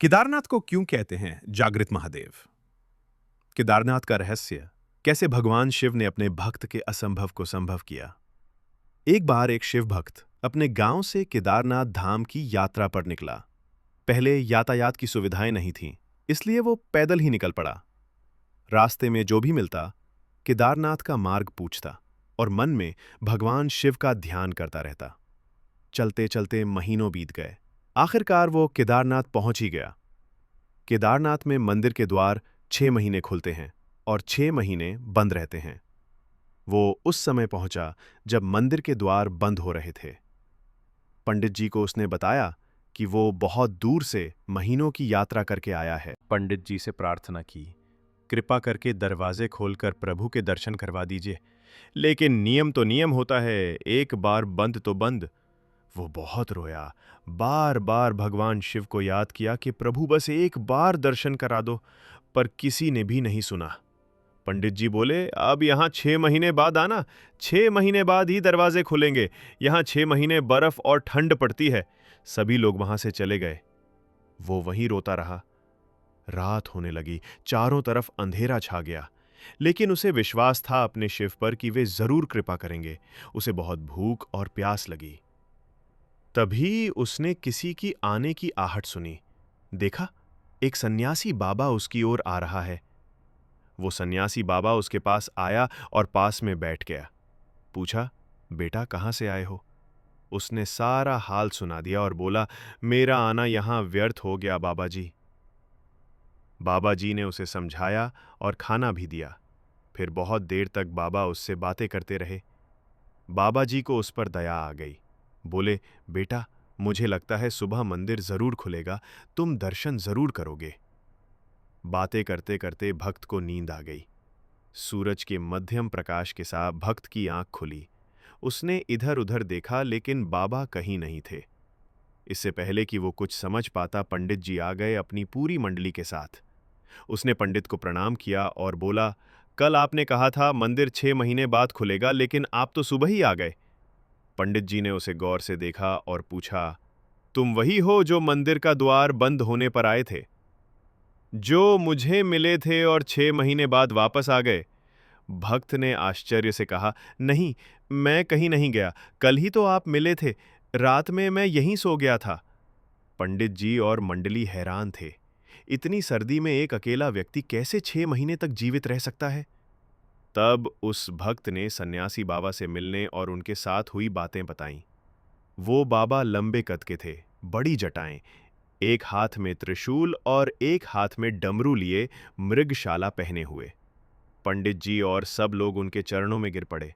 केदारनाथ को क्यों कहते हैं जागृत महादेव? केदारनाथ का रहस्य, कैसे भगवान शिव ने अपने भक्त के असंभव को संभव किया। एक बार एक शिव भक्त अपने गांव से केदारनाथ धाम की यात्रा पर निकला। पहले यातायात की सुविधाएं नहीं थीं, इसलिए वो पैदल ही निकल पड़ा। रास्ते में जो भी मिलता, केदारनाथ का मार्ग पूछता और मन में भगवान शिव का ध्यान करता रहता। चलते चलते महीनों बीत गए। आखिरकार वो केदारनाथ पहुंच ही गया। केदारनाथ में मंदिर के द्वार 6 महीने खुलते हैं और 6 महीने बंद रहते हैं। वो उस समय पहुंचा जब मंदिर के द्वार बंद हो रहे थे। पंडित जी को उसने बताया कि वो बहुत दूर से महीनों की यात्रा करके आया है। पंडित जी से प्रार्थना की, कृपा करके दरवाजे खोलकर प्रभु के दर्शन करवा दीजिए। लेकिन नियम तो नियम होता है, एक बार बंद तो बंद। वो बहुत रोया, बार बार भगवान शिव को याद किया कि प्रभु बस एक बार दर्शन करा दो, पर किसी ने भी नहीं सुना। पंडित जी बोले, अब यहाँ 6 महीने बाद आना, 6 महीने बाद ही दरवाजे खुलेंगे। यहाँ 6 महीने बर्फ और ठंड पड़ती है। सभी लोग वहां से चले गए। वो वहीं रोता रहा। रात होने लगी, चारों तरफ अंधेरा छा गया, लेकिन उसे विश्वास था अपने शिव पर कि वे जरूर कृपा करेंगे। उसे बहुत भूख और प्यास लगी। तभी उसने किसी की आने की आहट सुनी। देखा, एक सन्यासी बाबा उसकी ओर आ रहा है। वो सन्यासी बाबा उसके पास आया और पास में बैठ गया। पूछा, बेटा कहाँ से आए हो? उसने सारा हाल सुना दिया और बोला, मेरा आना यहां व्यर्थ हो गया बाबा जी। बाबा जी ने उसे समझाया और खाना भी दिया। फिर बहुत देर तक बाबा उससे बातें करते रहे। बाबा जी को उस पर दया आ गई। बोले, बेटा मुझे लगता है सुबह मंदिर जरूर खुलेगा, तुम दर्शन जरूर करोगे। बातें करते करते भक्त को नींद आ गई। सूरज के मध्यम प्रकाश के साथ भक्त की आंख खुली। उसने इधर उधर देखा, लेकिन बाबा कहीं नहीं थे। इससे पहले कि वो कुछ समझ पाता, पंडित जी आ गए अपनी पूरी मंडली के साथ। उसने पंडित को प्रणाम किया और बोला, कल आपने कहा था मंदिर 6 महीने बाद खुलेगा, लेकिन आप तो सुबह ही आ गए। पंडित जी ने उसे गौर से देखा और पूछा, तुम वही हो जो मंदिर का द्वार बंद होने पर आए थे, जो मुझे मिले थे और 6 महीने बाद वापस आ गए? भक्त ने आश्चर्य से कहा, नहीं, मैं कहीं नहीं गया। कल ही तो आप मिले थे। रात में मैं यहीं सो गया था। पंडित जी और मंडली हैरान थे। इतनी सर्दी में एक अकेला व्यक्ति कैसे 6 महीने तक जीवित रह सकता है? तब उस भक्त ने सन्यासी बाबा से मिलने और उनके साथ हुई बातें बताईं। वो बाबा लंबे कद के थे, बड़ी जटाएं, एक हाथ में त्रिशूल और एक हाथ में डमरू लिए, मृगशाला पहने हुए। पंडित जी और सब लोग उनके चरणों में गिर पड़े।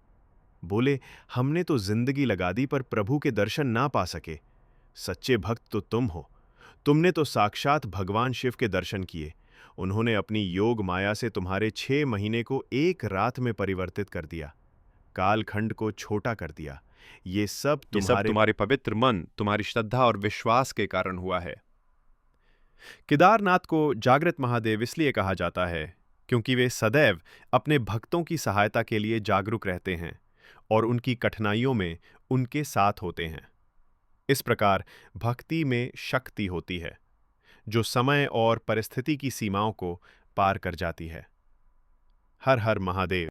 बोले, हमने तो जिंदगी लगा दी पर प्रभु के दर्शन ना पा सके। सच्चे भक्त तो तुम हो। तुमने तो साक्षात भगवान शिव के दर्शन किए। उन्होंने अपनी योग माया से तुम्हारे 6 महीने को एक रात में परिवर्तित कर दिया, कालखंड को छोटा कर दिया। ये सब तुम्हारे पवित्र मन, तुम्हारी श्रद्धा और विश्वास के कारण हुआ है। केदारनाथ को जागृत महादेव इसलिए कहा जाता है क्योंकि वे सदैव अपने भक्तों की सहायता के लिए जागरूक रहते हैं और उनकी कठिनाइयों में उनके साथ होते हैं। इस प्रकार भक्ति में शक्ति होती है जो समय और परिस्थिति की सीमाओं को पार कर जाती है। हर हर महादेव।